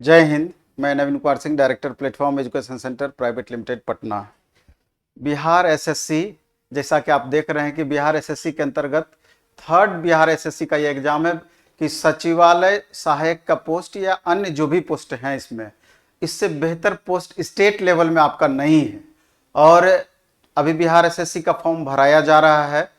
जय हिंद। मैं Naveen Kumar Singh, director platform education centre private limited Patna. Bihar SSC, जैसा कि आप देख रहे हैं कि बिहार एसएससी के अंतर्गत थर्ड बिहार एसएससी का ये एग्जाम है कि सचिवालय सहायक का पोस्ट या अन्य जो भी पोस्ट हैं इसमें, इससे बेहतर पोस्ट स्टेट लेवल में आपका नहीं है। और अभी बिहार एसएससी का फॉर्म भराया जा रहा है,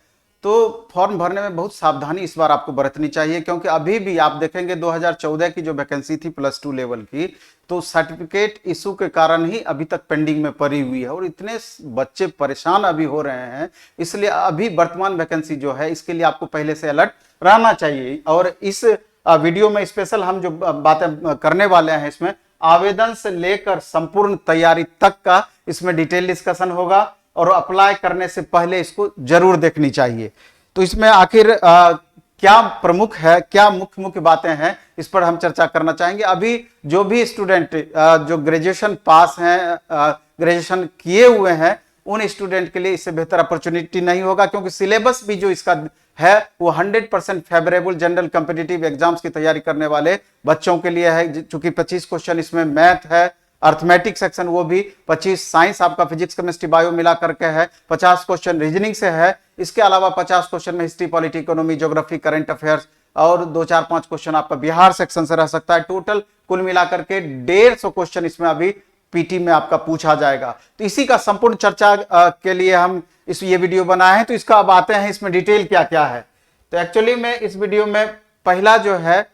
तो फॉर्म भरने में बहुत सावधानी इस बार आपको बरतनी चाहिए, क्योंकि अभी भी आप देखेंगे 2014 की जो वैकेंसी थी +2 लेवल की, तो सर्टिफिकेट इशू के कारण ही अभी तक पेंडिंग में पड़ी हुई है और इतने बच्चे परेशान अभी हो रहे हैं। इसलिए अभी वर्तमान वैकेंसी जो है इसके लिए आपको पहले से अलर्ट रहना चाहिए। और इस वीडियो में स्पेशल हम जो बातें करने वाले हैं, इसमें आवेदन से लेकर संपूर्ण तैयारी तक का इसमें डिटेल डिस्कशन होगा और अप्लाई करने से पहले इसको जरूर देखनी चाहिए। तो इसमें आखिर क्या प्रमुख है, क्या मुख्य मुख्य बातें हैं, इस पर हम चर्चा करना चाहेंगे। अभी जो भी स्टूडेंट जो ग्रेजुएशन पास हैं, ग्रेजुएशन किए हुए हैं, उन स्टूडेंट के लिए इससे बेहतर अपॉर्चुनिटी नहीं होगा, क्योंकि सिलेबस भी जो इसका है वो 100% फेवरेबल जनरल कॉम्पिटिटिव एग्जाम्स की तैयारी करने वाले बच्चों के लिए है। चूंकि 25 क्वेश्चन इसमें मैथ है, अर्थमेटिक सेक्शन वो भी 25, साइंस आपका फिजिक्स केमिस्ट्री बायो मिला करके है, 50 क्वेश्चन रीजनिंग से है। इसके अलावा 50 क्वेश्चन में history, polity, economy, geography, current affairs और 2-4-5 क्वेश्चन आपका बिहार सेक्शन से रह सकता है। टोटल कुल मिलाकर के 150 क्वेश्चन इसमें अभी पीटी में आपका पूछा जाएगा। तो इसी का संपूर्ण चर्चा के लिए हम ये वीडियो बनाए हैं। तो इसका अब आते हैं इसमें डिटेल क्या क्या है। तो एक्चुअली में इस वीडियो में पहला जो है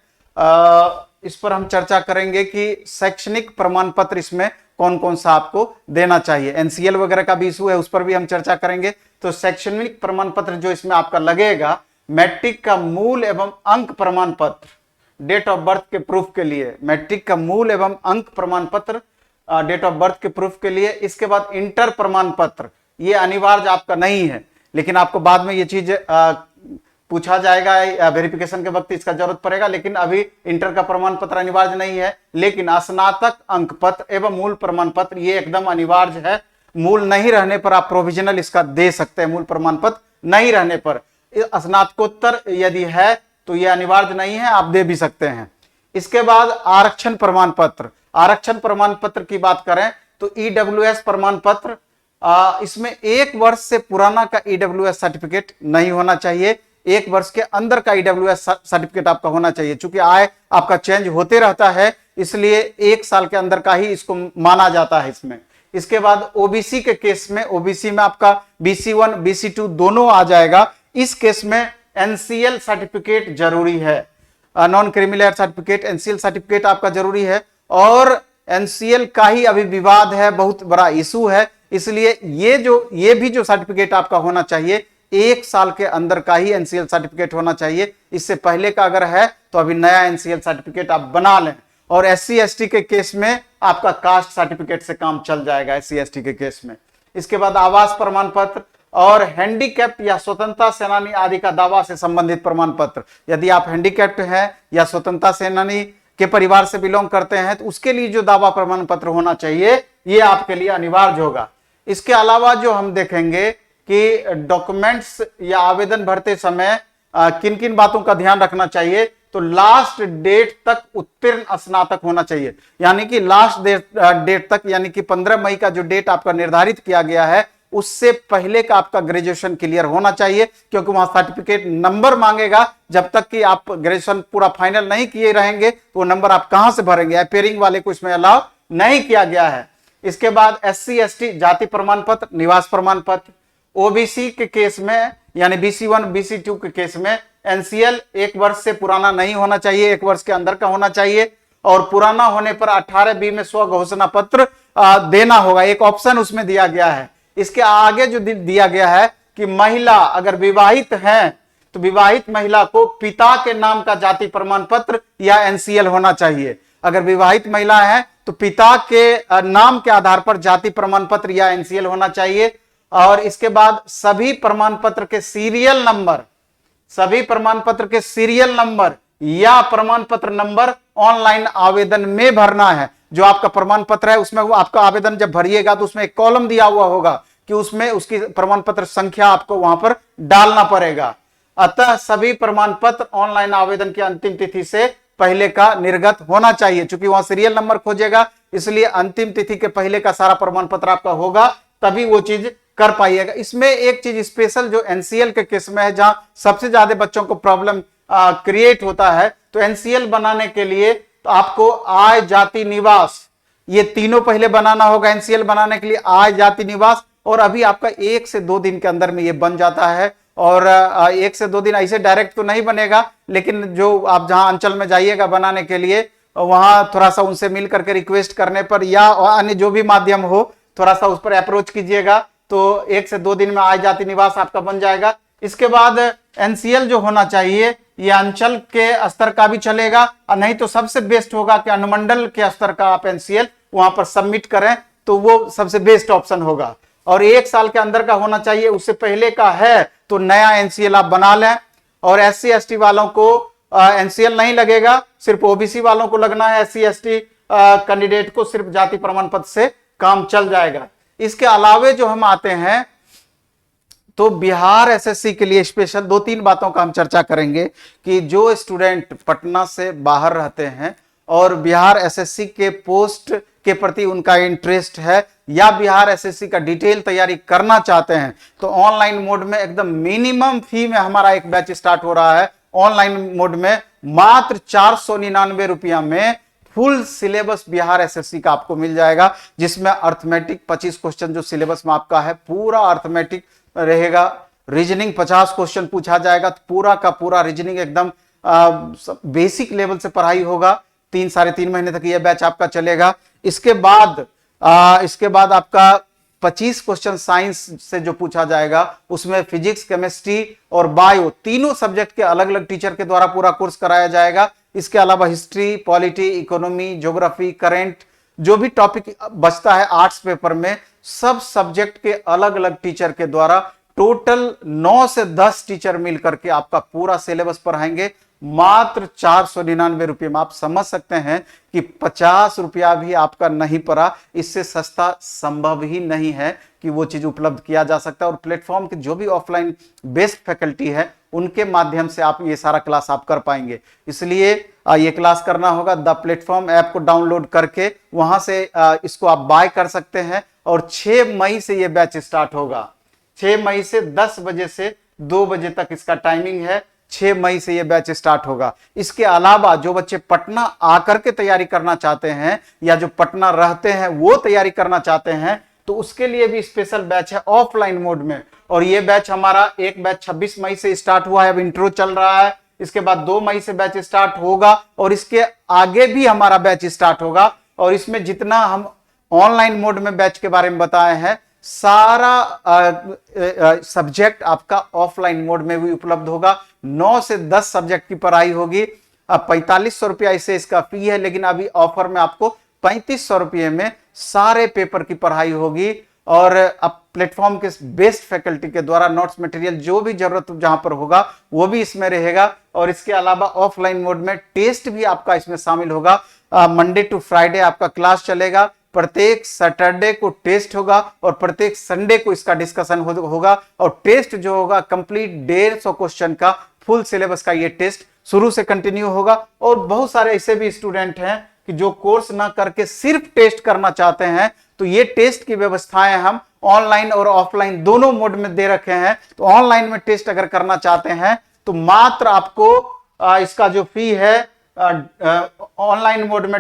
इस पर हम चर्चा करेंगे कि शैक्षणिक प्रमाण पत्र इसमें कौन कौन सा आपको देना चाहिए। एनसीएल वगैरह का भी इशू है, उस पर भी हम चर्चा करेंगे। तो शैक्षणिक प्रमाण पत्र जो इसमें आपका लगेगा, मैट्रिक का मूल एवं अंक प्रमाण पत्र, डेट ऑफ बर्थ के प्रूफ के लिए मैट्रिक का मूल एवं अंक प्रमाण पत्र डेट ऑफ बर्थ के प्रूफ के लिए। इसके बाद इंटर प्रमाण पत्र, ये अनिवार्य आपका नहीं है, लेकिन आपको बाद में ये चीज पूछा जाएगा, वेरिफिकेशन के वक्त इसका जरूरत पड़ेगा। लेकिन अभी इंटर का प्रमाण पत्र अनिवार्य नहीं है, लेकिन स्नातक अंक पत्र एवं मूल प्रमाण पत्र ये एकदम अनिवार्य है। मूल नहीं रहने पर आप प्रोविजनल इसका दे सकते हैं, मूल प्रमाण पत्र नहीं रहने पर। स्नातकोत्तर यदि है तो ये अनिवार्य नहीं है, आप दे भी सकते हैं। इसके बाद आरक्षण प्रमाण पत्र, आरक्षण प्रमाण पत्र की बात करें तो ईडब्ल्यूएस प्रमाण पत्र, इसमें 1 वर्ष से पुराना का ईडब्ल्यूएस सर्टिफिकेट नहीं होना चाहिए, 1 वर्ष के अंदर का ईडब्ल्यूएस सर्टिफिकेट आपका होना चाहिए। चूंकि आय आपका चेंज होते रहता है, इसलिए 1 साल के अंदर का ही इसको माना जाता है इसमें। इसके बाद ओबीसी के केस में, ओबीसी में आपका BC1 BC2 दोनों आ जाएगा। इस केस में एनसीएल सर्टिफिकेट जरूरी है, non criminal certificate, NCL certificate आपका जरूरी है। और एनसीएल का ही अभी विवाद है, बहुत बड़ा इशू है, इसलिए ये भी जो सर्टिफिकेट आपका होना चाहिए, 1 साल के अंदर का ही एनसीएल सर्टिफिकेट होना चाहिए। इससे पहले का अगर है तो अभी नया एनसीएल सर्टिफिकेट आप बना लें। और SC ST के केस में आपका कास्ट सर्टिफिकेट से काम चल जाएगा, SC ST के केस में। इसके बाद आवास प्रमाण पत्र और हैंडीकैप्ड या स्वतंत्रता सेनानी आदि का दावा से संबंधित प्रमाण पत्र, यदि आप हैंडीकैप्ड हैं या स्वतंत्रता सेनानी के परिवार से बिलोंग करते हैं तो उसके लिए जो दावा प्रमाण पत्र होना चाहिए ये आपके लिए अनिवार्य होगा। इसके अलावा जो हम देखेंगे कि डॉक्यूमेंट्स या आवेदन भरते समय किन किन बातों का ध्यान रखना चाहिए, तो लास्ट डेट तक उत्तीर्ण स्नातक होना चाहिए। यानी कि लास्ट डेट तक, यानी कि 15 मई का जो डेट आपका निर्धारित किया गया है, उससे पहले का आपका ग्रेजुएशन क्लियर होना चाहिए, क्योंकि वहां सर्टिफिकेट नंबर मांगेगा। जब तक कि आप ग्रेजुएशन पूरा फाइनल नहीं किए रहेंगे तो वो नंबर आप कहां से भरेंगे। अपेयरिंग वाले को इसमें अलाउ नहीं किया गया है। इसके बाद SC ST जाति प्रमाण पत्र, निवास प्रमाण पत्र। ओबीसी के केस में यानी BC1 BC2 के केस में एनसीएल 1 वर्ष से पुराना नहीं होना चाहिए, 1 वर्ष के अंदर का होना चाहिए। और पुराना होने पर 18B में स्व घोषणा पत्र देना होगा, एक ऑप्शन उसमें दिया गया है। इसके आगे जो दिया गया है कि महिला अगर विवाहित है तो विवाहित महिला को पिता के नाम का जाति प्रमाण पत्र या एनसीएल होना चाहिए। अगर विवाहित महिला है तो पिता के नाम के आधार पर जाति प्रमाण पत्र या एनसीएल होना चाहिए। और इसके बाद सभी प्रमाण पत्र के सीरियल नंबर, सभी प्रमाण पत्र के सीरियल नंबर या प्रमाण पत्र नंबर ऑनलाइन आवेदन में भरना है। जो आपका प्रमाण पत्र है उसमें वो आपका आवेदन जब भरिएगा तो उसमें एक कॉलम दिया हुआ होगा कि उसमें उसकी प्रमाण पत्र संख्या आपको वहां पर डालना पड़ेगा। अतः सभी प्रमाण पत्र ऑनलाइन आवेदन की अंतिम तिथि से पहले का निर्गत होना चाहिए। चूंकि वहां सीरियल नंबर खोजेगा, इसलिए अंतिम तिथि के पहले का सारा प्रमाण पत्र आपका होगा, तभी वो चीज कर पाइएगा। इसमें एक चीज स्पेशल जो एनसीएल के केस में है, जहां सबसे ज्यादा बच्चों को प्रॉब्लम क्रिएट होता है, तो एनसीएल बनाने के लिए तो आपको आय, जाति, निवास, ये तीनों पहले बनाना होगा। एनसीएल बनाने के लिए आय, जाति, निवास, और अभी आपका 1 से 2 दिन के अंदर में ये बन जाता है। और 1 से 2 दिन ऐसे डायरेक्ट तो नहीं बनेगा, लेकिन जो आप जहां अंचल में जाइएगा बनाने के लिए, वहां थोड़ा सा उनसे मिल करके रिक्वेस्ट करने पर या अन्य जो भी माध्यम हो, थोड़ा सा उस पर अप्रोच कीजिएगा, तो 1 से 2 दिन में आय, जाति, निवास आपका बन जाएगा। इसके बाद एनसीएल जो होना चाहिए, ये अंचल के स्तर का भी चलेगा, और नहीं तो सबसे बेस्ट होगा कि अनुमंडल के स्तर का आप एनसीएल वहां पर सबमिट करें, तो वो सबसे बेस्ट ऑप्शन होगा। और 1 साल के अंदर का होना चाहिए, उससे पहले का है तो नया एनसीएल आप बना लें। और एससी एसटी वालों को एनसीएल नहीं लगेगा, सिर्फ ओबीसी वालों को लगना है। एससी एसटी कैंडिडेट को सिर्फ जाति प्रमाण पत्र से काम चल जाएगा। इसके अलावे जो हम आते हैं, तो बिहार एसएससी के लिए स्पेशल 2-3 बातों का हम चर्चा करेंगे कि जो स्टूडेंट पटना से बाहर रहते हैं और बिहार एसएससी के पोस्ट के प्रति उनका इंटरेस्ट है, या बिहार एसएससी का डिटेल तैयारी करना चाहते हैं, तो ऑनलाइन मोड में एकदम मिनिमम फी में हमारा एक बैच स्टार्ट हो रहा है। ऑनलाइन मोड में मात्र 499 रुपया में फुल सिलेबस बिहार एसएससी का आपको मिल जाएगा, जिसमें अर्थमेटिक 25 क्वेश्चन जो सिलेबस में आपका है पूरा अर्थमेटिक रहेगा। रीजनिंग 50 क्वेश्चन पूछा जाएगा, तो पूरा का पूरा रीजनिंग एकदम बेसिक लेवल से पढ़ाई होगा। 3-3.5 महीने तक यह बैच आपका चलेगा। इसके बाद आपका 25 क्वेश्चन साइंस से जो पूछा जाएगा, उसमें फिजिक्स, केमिस्ट्री और बायो तीनों सब्जेक्ट के अलग अलग टीचर के द्वारा पूरा कोर्स कराया जाएगा। इसके अलावा history, polity, economy, geography, current, जो भी टॉपिक बचता है आर्ट्स पेपर में, सब सब्जेक्ट के अलग अलग टीचर के द्वारा टोटल 9 से 10 टीचर मिलकर के आपका पूरा सिलेबस पढ़ाएंगे मात्र 499 रुपये में। आप समझ सकते हैं कि 50 रुपया भी आपका नहीं पड़ा, इससे सस्ता संभव ही नहीं है कि वो चीज उपलब्ध किया जा सकता है। और प्लेटफॉर्म के जो भी ऑफलाइन बेस्ट फैकल्टी है, उनके माध्यम से आप ये सारा क्लास आप कर पाएंगे। इसलिए ये क्लास करना होगा। द प्लेटफॉर्म ऐप को डाउनलोड करके वहां से इसको आप बाय कर सकते हैं। और 6 मई से ये बैच स्टार्ट होगा। 6 मई से 10 बजे से 2 बजे तक इसका टाइमिंग है। 6 मई से यह बैच स्टार्ट होगा। इसके अलावा जो बच्चे पटना आकर के तैयारी करना चाहते हैं, या जो पटना रहते हैं वो तैयारी करना चाहते हैं, तो उसके लिए भी स्पेशल बैच है ऑफलाइन मोड में। और ये बैच हमारा एक बैच 26 मई से स्टार्ट हुआ है, अब इंट्रो चल रहा है। इसके बाद 2 मई से बैच स्टार्ट होगा, और इसके आगे भी हमारा बैच स्टार्ट होगा। और इसमें जितना हम ऑनलाइन मोड में बैच के बारे में बताए हैं, सारा सब्जेक्ट आपका ऑफलाइन मोड में भी उपलब्ध होगा। 9 से 10 सब्जेक्ट की पढ़ाई होगी। अब 4500 रुपया इससे इसका फी है, लेकिन अभी ऑफर में आपको 3500 रुपये में सारे पेपर की पढ़ाई होगी। और अब प्लेटफॉर्म के बेस्ट फैकल्टी के द्वारा नोट्स मटेरियल जो भी जरूरत जहां पर होगा वो भी इसमें रहेगा। और इसके अलावा ऑफलाइन मोड में टेस्ट भी आपका इसमें शामिल होगा। मंडे टू फ्राइडे आपका क्लास चलेगा, प्रत्येक सैटरडे को टेस्ट होगा, और प्रत्येक संडे को इसका डिस्कशन होगा। और टेस्ट जो होगा कंप्लीट 150 क्वेश्चन का फुल सिलेबस का ये टेस्ट शुरू से कंटिन्यू होगा। और बहुत सारे ऐसे भी स्टूडेंट हैं कि जो कोर्स ना करके सिर्फ टेस्ट करना चाहते हैं, तो ये टेस्ट की व्यवस्थाएं हम ऑनलाइन और ऑफलाइन दोनों मोड में दे रखे हैं। तो ऑनलाइन में टेस्ट अगर करना चाहते हैं, तो मात्र आपको इसका जो फी है ऑनलाइन मोड में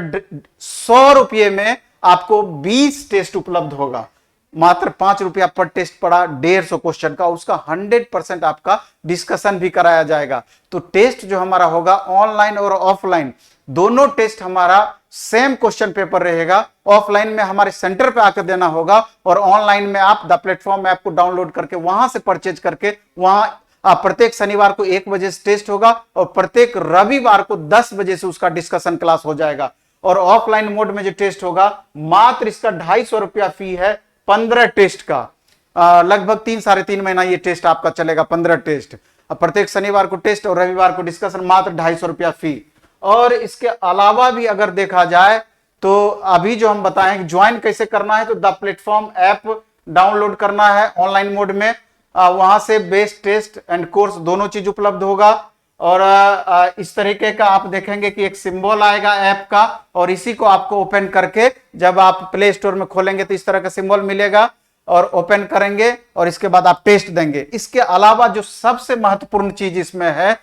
100 रुपये में आपको 20 टेस्ट उपलब्ध होगा। मात्र 5 रुपया पर टेस्ट पड़ा 150 क्वेश्चन का, उसका 100% आपका डिस्कशन भी कराया जाएगा। तो टेस्ट जो हमारा होगा ऑनलाइन और ऑफलाइन दोनों टेस्ट हमारा सेम क्वेश्चन पेपर रहेगा। ऑफलाइन में हमारे सेंटर पे आकर देना होगा, और ऑनलाइन में आप द प्लेटफॉर्म ऐप को डाउनलोड करके वहां से परचेज करके वहां प्रत्येक शनिवार को 1 बजे से टेस्ट होगा, और प्रत्येक रविवार को 10 बजे से उसका डिस्कशन क्लास हो जाएगा। और ऑफलाइन मोड में जो टेस्ट होगा, मात्र इसका 250 रुपया फी है 15 टेस्ट का। लगभग 3-3.5 महीना ये टेस्ट आपका चलेगा, 15 टेस्ट। प्रत्येक शनिवार को टेस्ट और रविवार को डिस्कशन, मात्र 250 रुपया फी। और इसके अलावा भी अगर देखा जाए, तो अभी जो हम बताएं ज्वाइन कैसे करना है, तो द प्लेटफॉर्म ऐप डाउनलोड करना है ऑनलाइन मोड में। वहां से बेस्ट टेस्ट एंड कोर्स दोनों चीज उपलब्ध होगा। और इस तरीके का आप देखेंगे कि एक सिंबल आएगा ऐप का, और इसी को आपको ओपन करके जब आप प्ले स्टोर में खोलेंगे तो इस तरह का सिंबल मिलेगा, और ओपन करेंगे और इसके बाद आप टेस्ट देंगे। इसके अलावा जो सबसे महत्वपूर्ण चीज इसमें है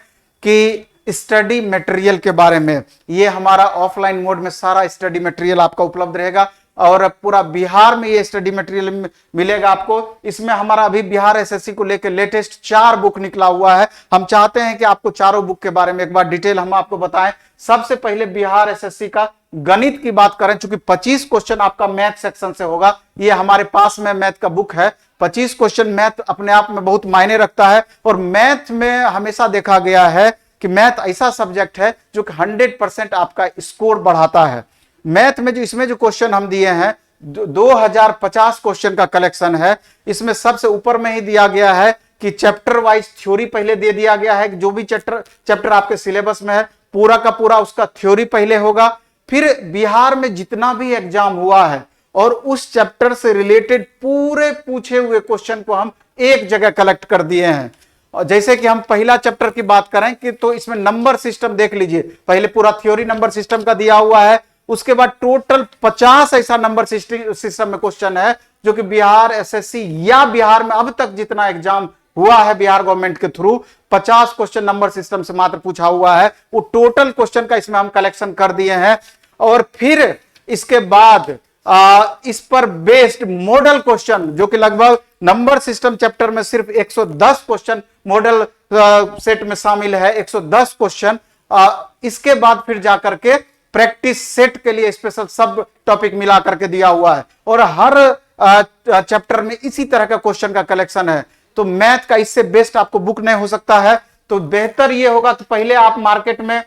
कि स्टडी मटेरियल के बारे में, ये हमारा ऑफलाइन मोड में सारा स्टडी मटेरियल आपका उपलब्ध रहेगा, और पूरा बिहार में ये स्टडी मटेरियल मिलेगा आपको। इसमें हमारा अभी बिहार एसएससी को लेकर लेटेस्ट 4 बुक निकला हुआ है। हम चाहते हैं कि आपको चारों बुक के बारे में एक बार डिटेल हम आपको बताएं। सबसे पहले बिहार एसएससी का गणित की बात करें, चूंकि 25 क्वेश्चन आपका मैथ सेक्शन से होगा, ये हमारे पास में मैथ का बुक है। 25 क्वेश्चन मैथ अपने आप में बहुत मायने रखता है, और मैथ में हमेशा देखा गया है कि मैथ ऐसा सब्जेक्ट है जो कि 100% आपका स्कोर बढ़ाता है। मैथ में जो इसमें जो क्वेश्चन हम दिए हैं 2050 क्वेश्चन का कलेक्शन है। इसमें सबसे ऊपर में ही दिया गया है कि चैप्टर वाइज थ्योरी पहले दे दिया गया है, जो भी चैप्टर आपके सिलेबस में है पूरा का पूरा उसका थ्योरी पहले होगा। फिर बिहार में जितना भी एग्जाम हुआ है और उस चैप्टर से रिलेटेड पूरे पूछे हुए क्वेश्चन को हम एक जगह कलेक्ट कर दिए हैं। और जैसे कि हम पहला चैप्टर की बात करें कि तो इसमें नंबर सिस्टम देख लीजिए, पहले पूरा थ्योरी नंबर सिस्टम का दिया हुआ है, उसके बाद टोटल 50 ऐसा नंबर सिस्टम में क्वेश्चन है जो कि बिहार एसएससी या बिहार में अब तक जितना एग्जाम हुआ है बिहार गवर्नमेंट के थ्रू 50 क्वेश्चन नंबर सिस्टम से मात्र पूछा हुआ है। वो टोटल क्वेश्चन का इसमें हम कलेक्शन कर दिए हैं। और फिर इसके बाद इस पर बेस्ड मॉडल क्वेश्चन जो कि लगभग नंबर सिस्टम चैप्टर में सिर्फ 110 क्वेश्चन मॉडल सेट में शामिल है, 110 क्वेश्चन। इसके बाद फिर जाकर के प्रैक्टिस सेट के लिए स्पेशल सब टॉपिक मिला करके दिया हुआ है, और हर चैप्टर में इसी तरह का क्वेश्चन का कलेक्शन है। तो मैथ का इससे बेस्ट आपको बुक नहीं हो सकता है। तो बेहतर ये होगा तो पहले आप मार्केट में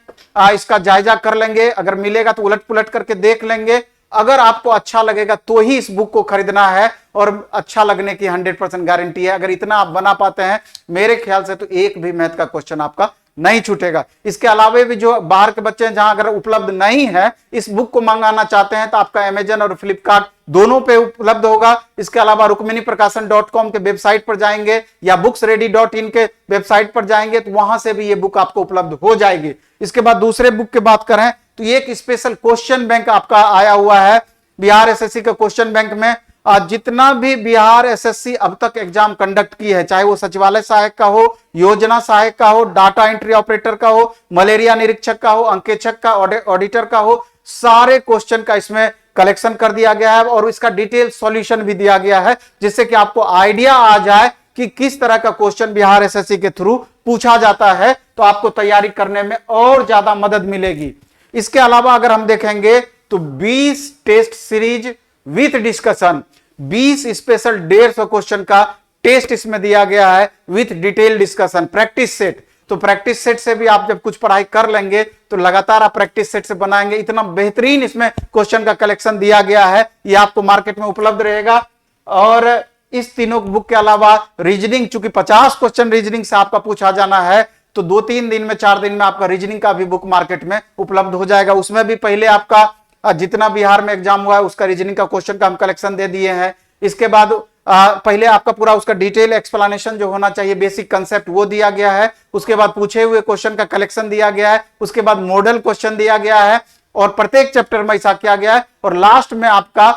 इसका जायजा कर लेंगे, अगर मिलेगा तो उलट पुलट करके देख लेंगे। अगर आपको अच्छा लगेगा तो ही इस बुक को खरीदना है, और अच्छा लगने की 100% गारंटी है। अगर इतना आप बना पाते हैं मेरे ख्याल से तो एक भी मैथ का क्वेश्चन आपका नहीं छूटेगा। इसके अलावा भी जो बाहर के बच्चे हैं जहां अगर उपलब्ध नहीं है, इस बुक को मंगाना चाहते हैं तो आपका अमेजन और फ्लिपकार्ट दोनों पे उपलब्ध होगा। इसके अलावा रुक्मिणीप्रकाशन.com के वेबसाइट पर जाएंगे या buksready.in के वेबसाइट पर जाएंगे तो वहां से भी ये बुक आपको उपलब्ध हो जाएगी। इसके बाद दूसरे बुक की बात करें तो एक स्पेशल क्वेश्चन बैंक आपका आया हुआ है बिहार एसएससी के क्वेश्चन बैंक में। जितना भी बिहार एसएससी अब तक एग्जाम कंडक्ट की है, चाहे वो सचिवालय सहायक का हो, योजना सहायक का हो, डाटा एंट्री ऑपरेटर का हो, मलेरिया निरीक्षक का हो, अंकेक्षक का, ऑडिटर का हो, सारे क्वेश्चन का इसमें कलेक्शन कर दिया गया है, और इसका डिटेल सॉल्यूशन भी दिया गया है, जिससे कि आपको आइडिया आ जाए कि किस तरह का क्वेश्चन बिहार एसएससी के थ्रू पूछा जाता है, तो आपको तैयारी करने में और ज्यादा मदद मिलेगी। इसके अलावा अगर हम देखेंगे तो 20 test series with discussion, 20 special 150 question का टेस्ट इसमें दिया गया है with detail discussion, practice set. तो प्रैक्टिस सेट से भी आप जब कुछ पढ़ाई कर लेंगे तो लगातार आप प्रैक्टिस सेट से बनाएंगे। इतना बेहतरीन इसमें क्वेश्चन का कलेक्शन दिया गया है, ये आपको मार्केट में उपलब्ध रहेगा। और इस तीनों बुक के अलावा रीजनिंग, चूंकि 50 क्वेश्चन रीजनिंग से आपका पूछा जाना है, तो 2-3 दिन में 4 दिन में आपका रीजनिंग का भी बुक मार्केट में उपलब्ध हो जाएगा। उसमें भी पहले आपका जितना बिहार में एग्जाम हुआ है उसका रीजनिंग का क्वेश्चन का हम कलेक्शन दे दिए हैं। इसके बाद पहले आपका पूरा उसका डिटेल एक्सप्लेनेशन जो होना चाहिए, बेसिक कंसेप्ट, वो दिया गया है। उसके बाद पूछे हुए क्वेश्चन का कलेक्शन दिया गया है। उसके बाद मॉडल क्वेश्चन दिया गया है, और प्रत्येक चैप्टर में ऐसा किया गया है। और लास्ट में आपका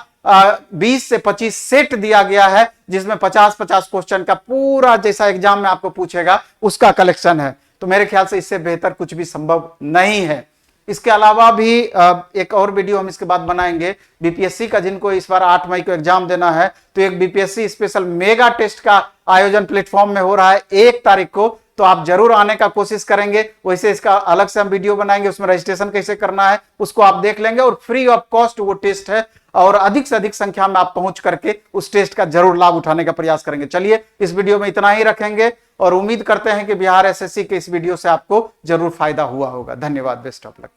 20 से 25 सेट दिया गया है, जिसमें 50-50 क्वेश्चन का पूरा जैसा एग्जाम में आपको पूछेगा उसका कलेक्शन है। तो मेरे ख्याल से इससे बेहतर कुछ भी संभव नहीं है। इसके अलावा भी एक और वीडियो हम इसके बाद बनाएंगे बीपीएससी का, जिनको इस बार 8 मई को एग्जाम देना है, तो एक बीपीएससी स्पेशल मेगा टेस्ट का आयोजन प्लेटफॉर्म में हो रहा है 1 तारीख को। तो आप जरूर आने का कोशिश करेंगे। वैसे इसका अलग से हम वीडियो बनाएंगे, उसमें रजिस्ट्रेशन कैसे करना है उसको आप देख लेंगे, और फ्री ऑफ कॉस्ट वो टेस्ट है, और अधिक से अधिक संख्या में आप पहुंच करके उस टेस्ट का जरूर लाभ उठाने का प्रयास करेंगे। चलिए इस वीडियो में इतना ही रखेंगे, और उम्मीद करते हैं कि बिहार एसएससी के इस वीडियो से आपको जरूर फायदा हुआ होगा। धन्यवाद, बेस्ट ऑफ लक।